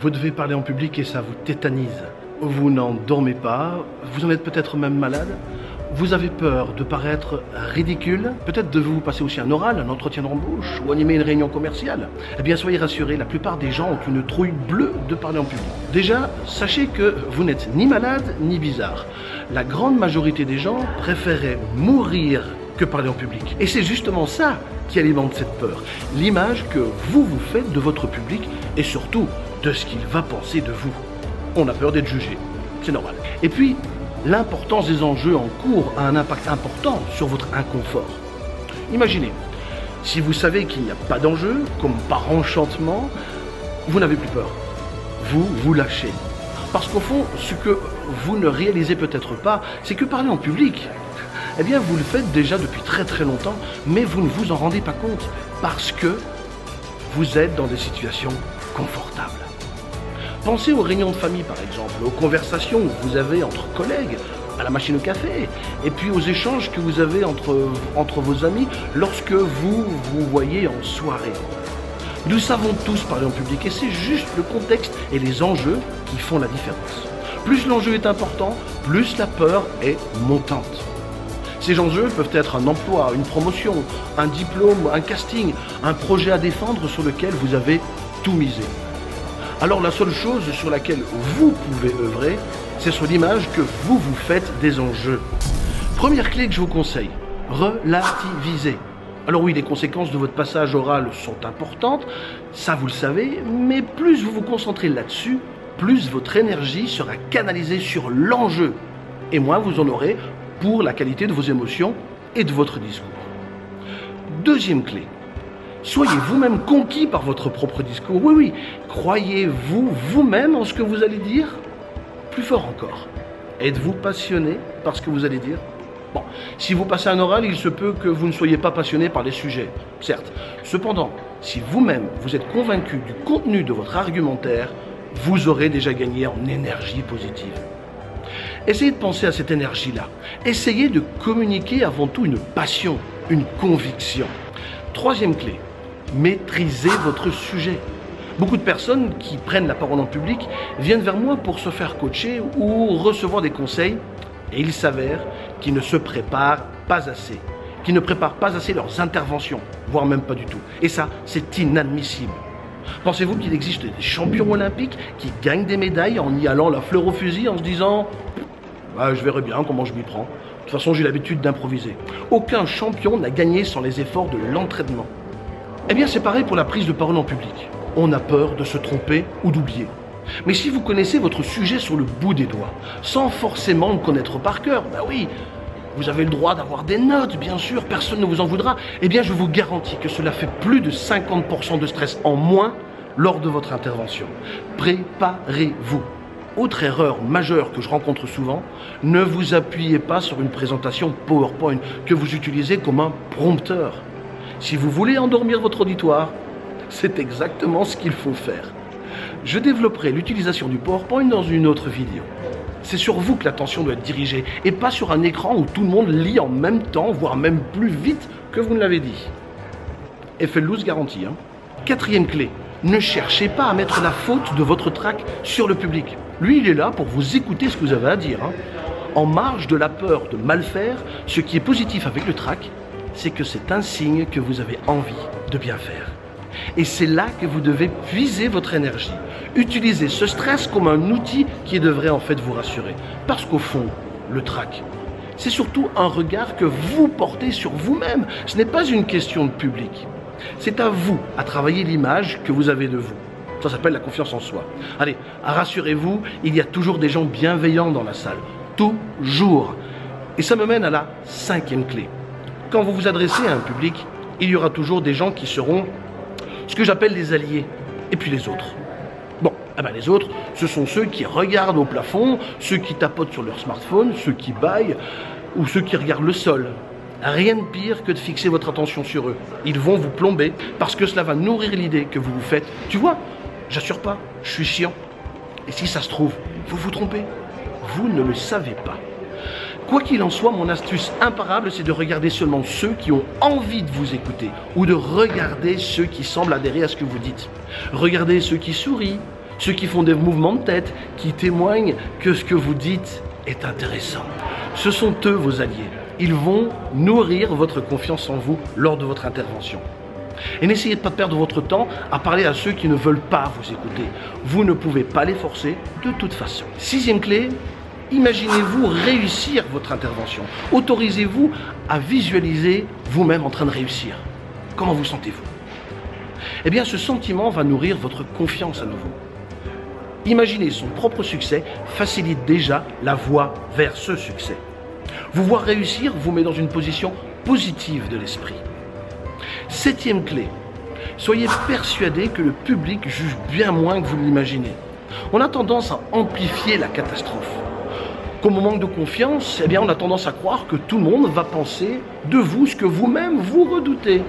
Vous devez parler en public et ça vous tétanise. Vous n'en dormez pas, vous en êtes peut-être même malade. Vous avez peur de paraître ridicule. Peut-être devez-vous passer aussi un oral, un entretien d'embauche ou animer une réunion commerciale. Eh bien, soyez rassurés, la plupart des gens ont une trouille bleue de parler en public. Déjà, sachez que vous n'êtes ni malade ni bizarre. La grande majorité des gens préféraient mourir que parler en public. Et c'est justement ça qui alimente cette peur. L'image que vous vous faites de votre public et surtout de ce qu'il va penser de vous. On a peur d'être jugé, c'est normal. Et puis, l'importance des enjeux en cours a un impact important sur votre inconfort. Imaginez, si vous savez qu'il n'y a pas d'enjeu, comme par enchantement, vous n'avez plus peur. Vous lâchez. Parce qu'au fond, ce que vous ne réalisez peut-être pas, c'est que parler en public, eh bien, vous le faites déjà depuis très très longtemps, mais vous ne vous en rendez pas compte parce que vous êtes dans des situations confortables. Pensez aux réunions de famille par exemple, aux conversations que vous avez entre collègues, à la machine au café, et puis aux échanges que vous avez entre vos amis lorsque vous voyez en soirée. Nous savons tous parler en public et c'est juste le contexte et les enjeux qui font la différence. Plus l'enjeu est important, plus la peur est montante. Ces enjeux peuvent être un emploi, une promotion, un diplôme, un casting, un projet à défendre sur lequel vous avez tout misé. Alors la seule chose sur laquelle vous pouvez œuvrer, c'est sur l'image que vous vous faites des enjeux. Première clé que je vous conseille, relativiser. Alors oui, les conséquences de votre passage oral sont importantes, ça vous le savez, mais plus vous vous concentrez là-dessus, plus votre énergie sera canalisée sur l'enjeu, et moins vous en aurez pour la qualité de vos émotions et de votre discours. Deuxième clé. Soyez vous-même conquis par votre propre discours. Oui, oui, croyez-vous vous-même en ce que vous allez dire? Plus fort encore, êtes-vous passionné par ce que vous allez dire? Bon, si vous passez un oral, il se peut que vous ne soyez pas passionné par les sujets, certes. Cependant, si vous-même vous êtes convaincu du contenu de votre argumentaire, vous aurez déjà gagné en énergie positive. Essayez de penser à cette énergie-là. Essayez de communiquer avant tout une passion, une conviction. Troisième clé, maîtrisez votre sujet. Beaucoup de personnes qui prennent la parole en public viennent vers moi pour se faire coacher ou recevoir des conseils et il s'avère qu'ils ne se préparent pas assez, qu'ils ne préparent pas assez leurs interventions, voire même pas du tout. Et ça, c'est inadmissible. Pensez-vous qu'il existe des champions olympiques qui gagnent des médailles en y allant la fleur au fusil en se disant « je verrai bien comment je m'y prends ». De toute façon, j'ai l'habitude d'improviser. Aucun champion n'a gagné sans les efforts de l'entraînement. Eh bien, c'est pareil pour la prise de parole en public. On a peur de se tromper ou d'oublier. Mais si vous connaissez votre sujet sur le bout des doigts, sans forcément le connaître par cœur, oui, vous avez le droit d'avoir des notes, bien sûr, personne ne vous en voudra. Eh bien, je vous garantis que cela fait plus de 50% de stress en moins lors de votre intervention. Préparez-vous. Autre erreur majeure que je rencontre souvent, ne vous appuyez pas sur une présentation PowerPoint que vous utilisez comme un prompteur. Si vous voulez endormir votre auditoire, c'est exactement ce qu'il faut faire. Je développerai l'utilisation du PowerPoint dans une autre vidéo. C'est sur vous que l'attention doit être dirigée et pas sur un écran où tout le monde lit en même temps, voire même plus vite que vous ne l'avez dit. Effet loose garanti. Quatrième clé. Ne cherchez pas à mettre la faute de votre trac sur le public. Lui, il est là pour vous écouter ce que vous avez à dire. En marge de la peur de mal faire, ce qui est positif avec le trac, c'est que c'est un signe que vous avez envie de bien faire. Et c'est là que vous devez puiser votre énergie. Utilisez ce stress comme un outil qui devrait en fait vous rassurer. Parce qu'au fond, le trac, c'est surtout un regard que vous portez sur vous-même. Ce n'est pas une question de public. C'est à vous à travailler l'image que vous avez de vous. Ça s'appelle la confiance en soi. Allez, rassurez-vous, il y a toujours des gens bienveillants dans la salle. Toujours. Et ça me mène à la cinquième clé. Quand vous vous adressez à un public, il y aura toujours des gens qui seront ce que j'appelle les alliés. Et puis les autres. Bon, les autres, ce sont ceux qui regardent au plafond, ceux qui tapotent sur leur smartphone, ceux qui bâillent ou ceux qui regardent le sol. Rien de pire que de fixer votre attention sur eux. Ils vont vous plomber parce que cela va nourrir l'idée que vous vous faites. Tu vois, j'assure pas, je suis chiant. Et si ça se trouve, vous vous trompez. Vous ne le savez pas. Quoi qu'il en soit, mon astuce imparable, c'est de regarder seulement ceux qui ont envie de vous écouter ou de regarder ceux qui semblent adhérer à ce que vous dites. Regardez ceux qui sourient, ceux qui font des mouvements de tête, qui témoignent que ce que vous dites est intéressant. Ce sont eux vos alliés. Ils vont nourrir votre confiance en vous lors de votre intervention. Et n'essayez pas de perdre votre temps à parler à ceux qui ne veulent pas vous écouter. Vous ne pouvez pas les forcer de toute façon. Sixième clé, imaginez-vous réussir votre intervention. Autorisez-vous à visualiser vous-même en train de réussir. Comment vous sentez-vous? Eh bien, ce sentiment va nourrir votre confiance à nouveau. Imaginer son propre succès facilite déjà la voie vers ce succès. Vous voir réussir vous met dans une position positive de l'esprit. Septième clé, soyez persuadé que le public juge bien moins que vous l'imaginez. On a tendance à amplifier la catastrophe. Comme on manque de confiance, eh bien on a tendance à croire que tout le monde va penser de vous ce que vous-même vous redoutez.